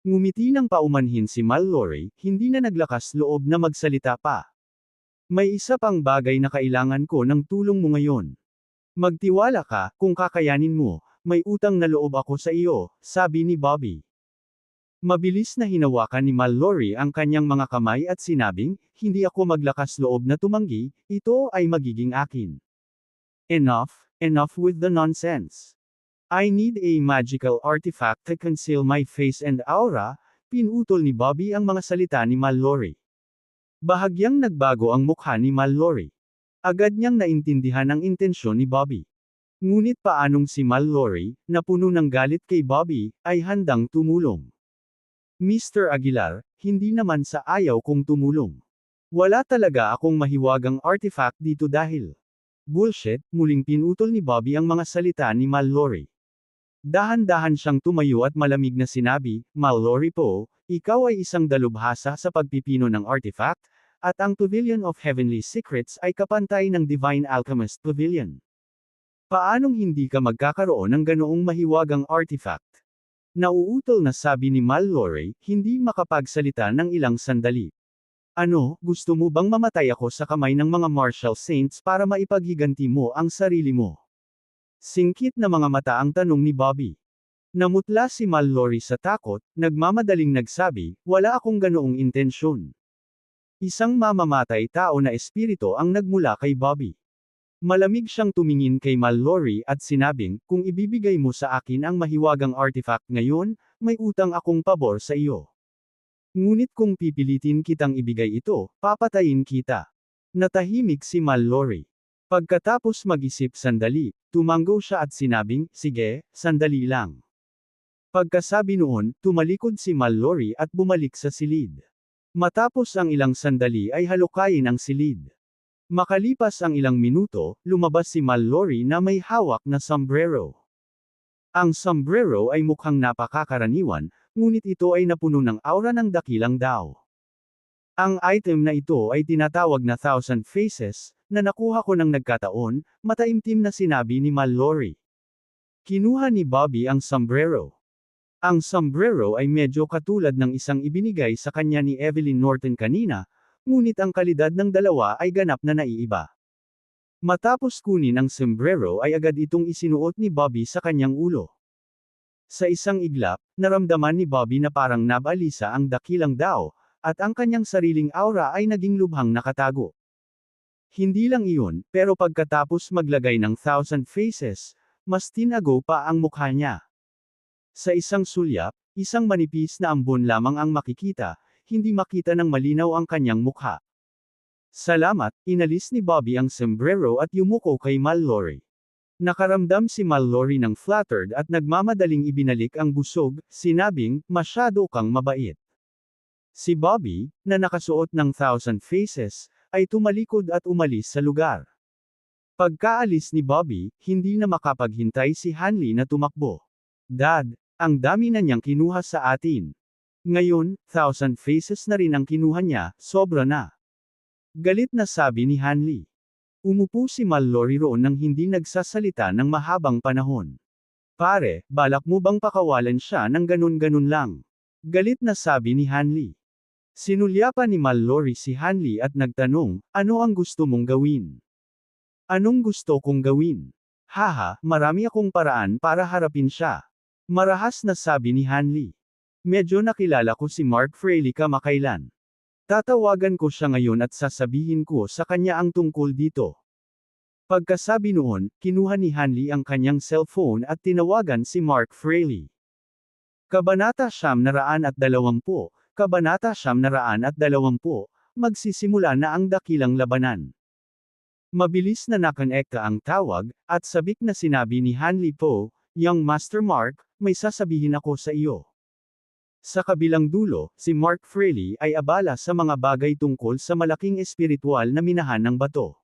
Ngumiti ng paumanhin si Mallory, hindi na naglakas loob na magsalita pa. May isa pang bagay na kailangan ko ng tulong mo ngayon. Magtiwala ka, kung kakayanin mo, may utang na loob ako sa iyo, sabi ni Bobby. Mabilis na hinawakan ni Mallory ang kanyang mga kamay at sinabing, hindi ako maglakas loob na tumanggi, ito ay magiging akin. Enough with the nonsense. I need a magical artifact to conceal my face and aura, pinutol ni Bobby ang mga salita ni Mallory. Bahagyang nagbago ang mukha ni Mallory. Agad niyang naintindihan ang intensyon ni Bobby. Ngunit paanong si Mallory, na puno ng galit kay Bobby, ay handang tumulong? Mr. Aguilar, hindi naman sa ayaw kong tumulong. Wala talaga akong mahiwagang artifact dito dahil. Bullshit, muling pinutol ni Bobby ang mga salita ni Mallory. Dahan-dahan siyang tumayo at malamig na sinabi, Mallory po, ikaw ay isang dalubhasa sa pagpipino ng artifact, at ang Pavilion of Heavenly Secrets ay kapantay ng Divine Alchemist Pavilion. Paanong hindi ka magkakaroon ng ganoong mahiwagang artifact? Nauutol na sabi ni Mallory, hindi makapagsalita ng ilang sandali. Ano, gusto mo bang mamatay ako sa kamay ng mga martial saints para maipaghiganti mo ang sarili mo? Singkit na mga mata ang tanong ni Bobby. Namutla si Mallory sa takot, nagmamadaling nagsabi, wala akong ganoong intensyon. Isang mamamatay tao na espiritu ang nagmula kay Bobby. Malamig siyang tumingin kay Mallory at sinabing, kung ibibigay mo sa akin ang mahiwagang artifact ngayon, may utang akong pabor sa iyo. Ngunit kung pipilitin kitang ibigay ito, papatayin kita. Natahimik si Mallory. Pagkatapos mag-isip sandali, tumango siya at sinabing, sige, sandali lang. Pagkasabi noon, tumalikod si Mallory at bumalik sa silid. Matapos ang ilang sandali ay halukayin ang silid. Makalipas ang ilang minuto, lumabas si Mallory na may hawak na sombrero. Ang sombrero ay mukhang napakakaraniwan, ngunit ito ay napuno ng aura ng dakilang Dao. Ang item na ito ay tinatawag na Thousand Faces, na nakuha ko ng nagkataon, mataimtim na sinabi ni Mallory. Kinuha ni Bobby ang sombrero. Ang sombrero ay medyo katulad ng isang ibinigay sa kanya ni Evelyn Norton kanina, ngunit ang kalidad ng dalawa ay ganap na naiiba. Matapos kunin ang sombrero ay agad itong isinuot ni Bobby sa kanyang ulo. Sa isang iglap, naramdaman ni Bobby na parang nabalisa ang dakilang Dao, at ang kanyang sariling aura ay naging lubhang nakatago. Hindi lang iyon, pero pagkatapos maglagay ng Thousand Faces, mas tinago pa ang mukha niya. Sa isang sulyap, isang manipis na ambon lamang ang makikita, hindi makita ng malinaw ang kanyang mukha. Salamat, inalis ni Bobby ang sombrero at yumuko kay Mallory. Nakaramdam si Mallory ng flattered at nagmamadaling ibinalik ang busog, sinabing, masyado kang mabait. Si Bobby, na nakasuot ng Thousand Faces, ay tumalikod at umalis sa lugar. Pagkaalis ni Bobby, hindi na makapaghintay si Hanley na tumakbo. Dad, ang dami na niyang kinuha sa atin. Ngayon, Thousand Faces na rin ang kinuha niya, sobra na. Galit na sabi ni Hanley. Umupo si Mallory roon nang hindi nagsasalita ng mahabang panahon. Pare, balak mo bang pakawalan siya ng ganun-ganun lang? Galit na sabi ni Hanley. Sinulyapan ni Mallory si Hanley at nagtanong, ano ang gusto mong gawin? Anong gusto kong gawin? Haha, marami akong paraan para harapin siya. Marahas na sabi ni Hanley. Medyo nakilala ko si Mark Fraley kamakailan. Tatawagan ko siya ngayon at sasabihin ko sa kanya ang tungkol dito. Pagkasabi noon, kinuha ni Hanley ang kanyang cellphone at tinawagan si Mark Fraley. Kabanata 920, Kabanata 920, magsisimula na ang dakilang labanan. Mabilis na nakonekta ang tawag, at sabik na sinabi ni Hanley po, Young Master Mark, may sasabihin ako sa iyo. Sa kabilang dulo, si Mark Fraley ay abala sa mga bagay tungkol sa malaking espiritual na minahan ng bato.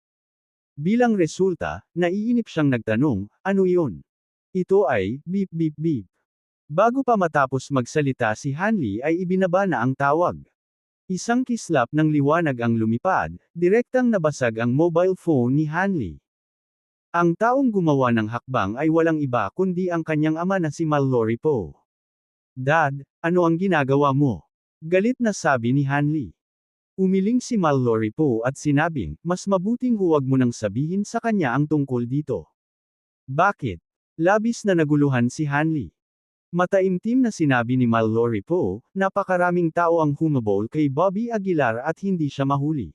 Bilang resulta, naiinip siyang nagtanong, ano iyon? Ito ay, beep beep beep. Bago pa matapos magsalita si Hanley ay ibinaba na ang tawag. Isang kislap ng liwanag ang lumipad, direktang nabasag ang mobile phone ni Hanley. Ang taong gumawa ng hakbang ay walang iba kundi ang kanyang ama na si Mallory po. Dad, ano ang ginagawa mo? Galit na sabi ni Hanley. Umiling si Mallory po at sinabing, mas mabuting huwag mo nang sabihin sa kanya ang tungkol dito. Bakit? Labis na naguluhan si Hanley. Mataimtim na sinabi ni Mallory po, napakaraming tao ang humabol kay Bobby Aguilar at hindi siya mahuli.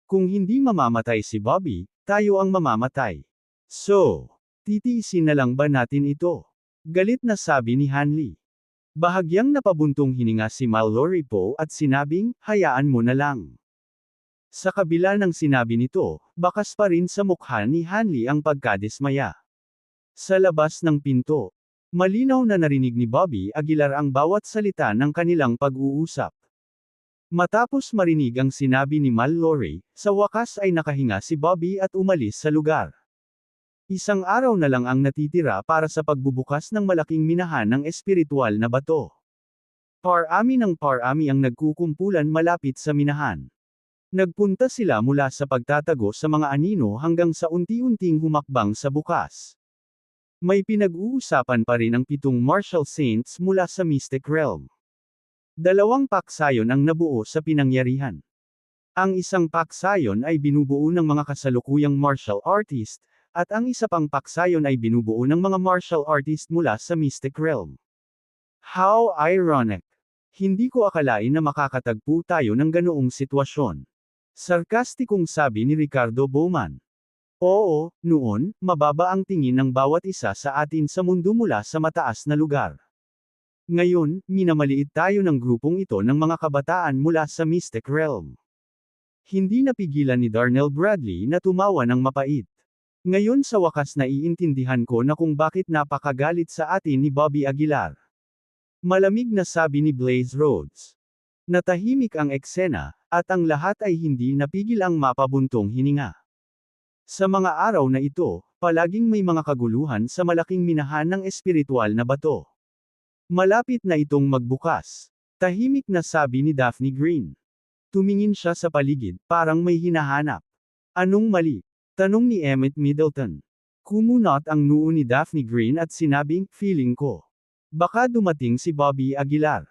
Kung hindi mamamatay si Bobby, tayo ang mamamatay. So, titiisin na lang ba natin ito? Galit na sabi ni Hanley. Bahagyang napabuntong hininga si Mallory po at sinabing, hayaan mo na lang. Sa kabila ng sinabi nito, bakas pa rin sa mukha ni Hanley ang pagkadismaya. Sa labas ng pinto, malinaw na narinig ni Bobby Aguilar ang bawat salita ng kanilang pag-uusap. Matapos marinig ang sinabi ni Mallory, sa wakas ay nakahinga si Bobby at umalis sa lugar. Isang araw na lang ang natitira para sa pagbubukas ng malaking minahan ng espiritual na bato. Parami ng parami ang nagkukumpulan malapit sa minahan. Nagpunta sila mula sa pagtatago sa mga anino hanggang sa unti-unting humakbang sa bukas. May pinag-uusapan pa rin ang 7 martial saints mula sa Mystic Realm. 2 paksayon ang nabuo sa pinangyarihan. Ang isang paksayon ay binubuo ng mga kasalukuyang martial artist, at ang isa pang paksayon ay binubuo ng mga martial artist mula sa Mystic Realm. How ironic! Hindi ko akalain na makakatagpo tayo ng ganoong sitwasyon. Sarkastikong sabi ni Ricardo Bowman. Oo, noon, mababa ang tingin ng bawat isa sa atin sa mundo mula sa mataas na lugar. Ngayon, minamaliit tayo ng grupong ito ng mga kabataan mula sa Mystic Realm. Hindi napigilan ni Darnell Bradley na tumawa ng mapait. Ngayon sa wakas naiintindihan ko na kung bakit napakagalit sa atin ni Bobby Aguilar. Malamig na sabi ni Blaze Rhodes. Natahimik ang eksena, at ang lahat ay hindi napigil ang mapabuntong hininga. Sa mga araw na ito, palaging may mga kaguluhan sa malaking minahan ng espiritual na bato. Malapit na itong magbukas. Tahimik na sabi ni Daphne Green. Tumingin siya sa paligid, parang may hinahanap. Anong mali? Tanong ni Emmett Middleton. Kumunot ang noo ni Daphne Green at sinabing, feeling ko. Baka dumating si Bobby Aguilar.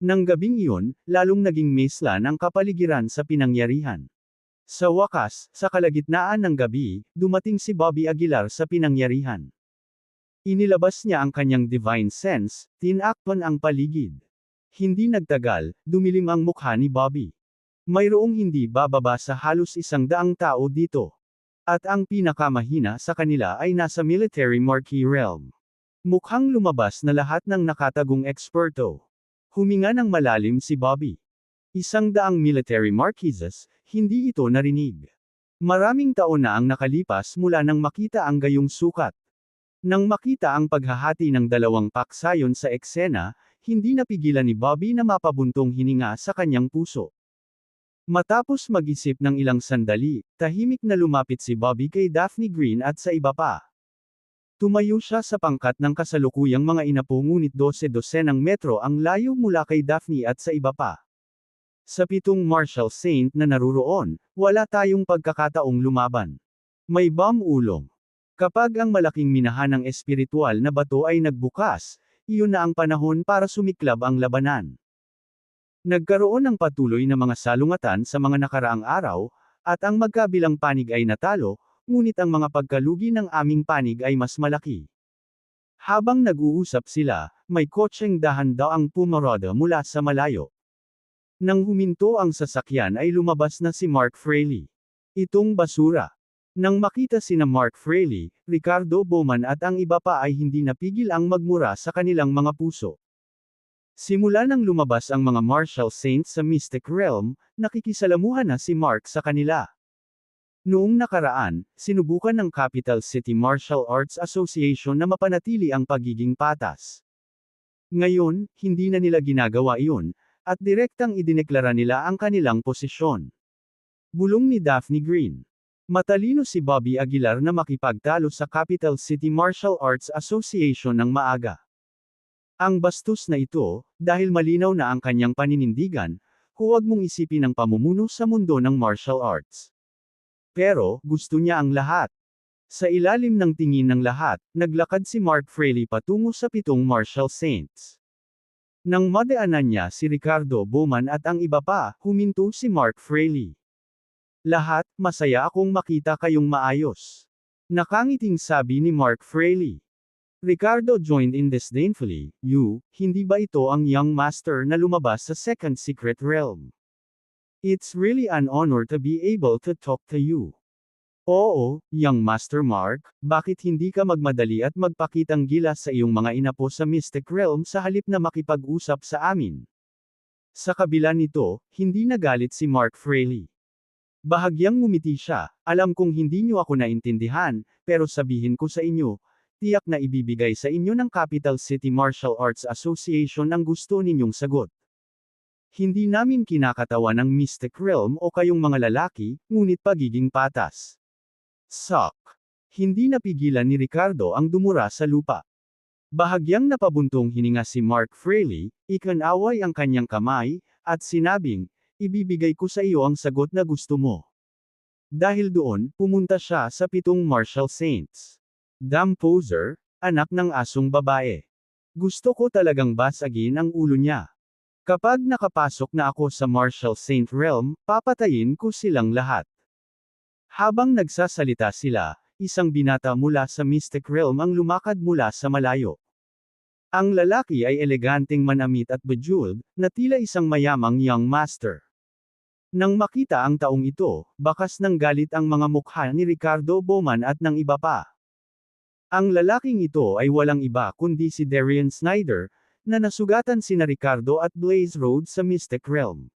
Nang gabing iyon, lalong naging maislan ang kapaligiran sa pinangyarihan. Sa wakas, sa kalagitnaan ng gabi, dumating si Bobby Aguilar sa pinangyarihan. Inilabas niya ang kanyang divine sense, tinakpan ang paligid. Hindi nagtagal, dumilim ang mukha ni Bobby. Mayroong hindi bababa sa halos 100 tao dito. At ang pinakamahina sa kanila ay nasa military marquee realm. Mukhang lumabas na lahat ng nakatagong eksperto. Huminga ng malalim si Bobby. 100 military marquises, hindi ito narinig. Maraming taon na ang nakalipas mula nang makita ang gayong sukat. Nang makita ang paghahati ng 2 paksayon sa eksena, hindi napigilan ni Bobby na mapabuntong hininga sa kanyang puso. Matapos mag-isip ng ilang sandali, tahimik na lumapit si Bobby kay Daphne Green at sa iba pa. Tumayo siya sa pangkat ng kasalukuyang mga inapo ngunit 12-dosenang metro ang layo mula kay Daphne at sa iba pa. Sa 7 martial saint na naruroon, wala tayong pagkakataong lumaban. May ulong. Kapag ang malaking minahan ng espiritual na bato ay nagbukas, iyon na ang panahon para sumiklab ang labanan. Nagkaroon ng patuloy na mga salungatan sa mga nakaraang araw, at ang magkabilang panig ay natalo, ngunit ang mga pagkalugi ng aming panig ay mas malaki. Habang nag-uusap sila, may kotseng dahan-daang pumarada mula sa malayo. Nang huminto ang sasakyan ay lumabas na si Mark Fraley. Itong basura. Nang makita sina Mark Fraley, Ricardo Bowman at ang iba pa ay hindi napigil ang magmura sa kanilang mga puso. Simula nang lumabas ang mga martial saints sa Mystic Realm, nakikisalamuhan na si Mark sa kanila. Noong nakaraan, sinubukan ng Capital City Martial Arts Association na mapanatili ang pagiging patas. Ngayon, hindi na nila ginagawa iyon, at direktang idineklara nila ang kanilang posisyon. Bulong ni Daphne Green. Matalino si Bobby Aguilar na makipagtalo sa Capital City Martial Arts Association ng maaga. Ang bastos na ito, dahil malinaw na ang kanyang paninindigan, huwag mong isipin ang pamumuno sa mundo ng martial arts. Pero, gusto niya ang lahat. Sa ilalim ng tingin ng lahat, naglakad si Mark Fraley patungo sa 7 martial saints. Nang madaanan niya si Ricardo Bowman at ang iba pa, huminto si Mark Fraley. Lahat, masaya akong makita kayong maayos. Nakangiting sabi ni Mark Fraley. Ricardo joined in disdainfully, hindi ba ito ang young master na lumabas sa second secret realm? It's really an honor to be able to talk to you. Oo, young Master Mark, bakit hindi ka magmadali at magpakitang gilas sa iyong mga inapo sa Mystic Realm sa halip na makipag-usap sa amin? Sa kabila nito, hindi nagalit si Mark Fraley. Bahagyang ngumiti siya, alam kong hindi niyo ako naintindihan, pero sabihin ko sa inyo, tiyak na ibibigay sa inyo ng Capital City Martial Arts Association ang gusto ninyong sagot. Hindi namin kinakatawan ng Mystic Realm o kayong mga lalaki, ngunit pagiging patas. Sok. Hindi napigilan ni Ricardo ang dumura sa lupa. Bahagyang napabuntong hininga si Mark Fraley, ikanaway ang kanyang kamay, at sinabing, ibibigay ko sa iyo ang sagot na gusto mo. Dahil doon, pumunta siya sa 7 Martial Saints. Damn poser, anak ng asong babae. Gusto ko talagang basagin ang ulo niya. Kapag nakapasok na ako sa Martial Saint Realm, papatayin ko silang lahat. Habang nagsasalita sila, isang binata mula sa Mystic Realm ang lumakad mula sa malayo. Ang lalaki ay eleganteng manamit at bejeweled, na tila isang mayamang young master. Nang makita ang taong ito, bakas ng galit ang mga mukha ni Ricardo Bowman at ng iba pa. Ang lalaking ito ay walang iba kundi si Darian Snyder, na nasugatan sina Ricardo at Blaze Rhodes sa Mystic Realm.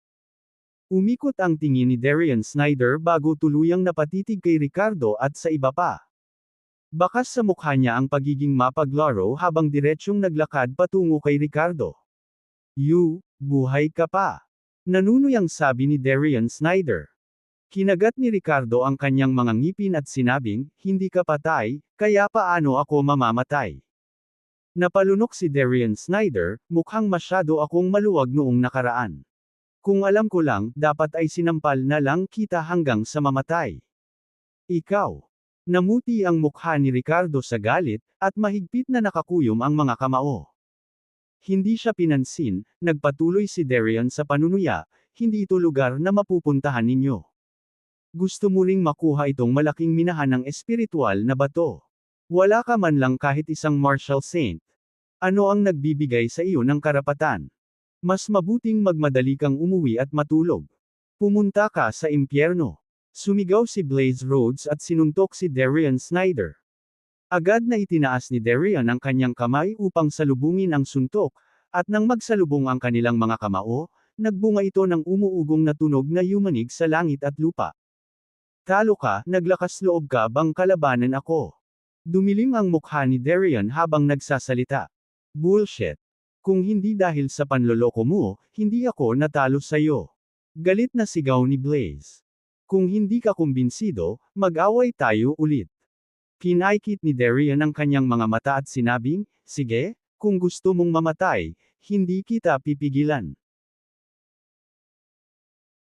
Umikot ang tingin ni Darian Snyder bago tuluyang napatitig kay Ricardo at sa iba pa. Bakas sa mukha niya ang pagiging mapaglaro habang diretsyong naglakad patungo kay Ricardo. Buhay ka pa. Nanunuyang sabi ni Darian Snyder. Kinagat ni Ricardo ang kanyang mga ngipin at sinabing, hindi ka patay, kaya paano ako mamamatay? Napalunok si Darian Snyder, mukhang masyado akong maluwag noong nakaraan. Kung alam ko lang, dapat ay sinampal na lang kita hanggang sa mamatay. Ikaw. Namuti ang mukha ni Ricardo sa galit, at mahigpit na nakakuyom ang mga kamao. Hindi siya pinansin, nagpatuloy si Darian sa panunuya, hindi ito lugar na mapupuntahan ninyo. Gusto mo ring makuha itong malaking minahan ng espiritual na bato. Wala ka man lang kahit isang martial saint. Ano ang nagbibigay sa iyo ng karapatan? Mas mabuting magmadali kang umuwi at matulog. Pumunta ka sa impyerno. Sumigaw si Blaze Rhodes at sinuntok si Darian Snyder. Agad na itinaas ni Darian ang kanyang kamay upang salubungin ang suntok, at nang magsalubong ang kanilang mga kamao, nagbunga ito ng umuugong na tunog na yumanig sa langit at lupa. Talo ka, naglakas loob ka bang kalabanan ako? Dumilim ang mukha ni Darian habang nagsasalita. Bullshit. Kung hindi dahil sa panloloko mo, hindi ako natalo sa'yo. Galit na sigaw ni Blaze. Kung hindi ka kumbinsido, mag-away tayo ulit. Pinaikit ni Darian ang kanyang mga mata at sinabing, sige, kung gusto mong mamatay, hindi kita pipigilan.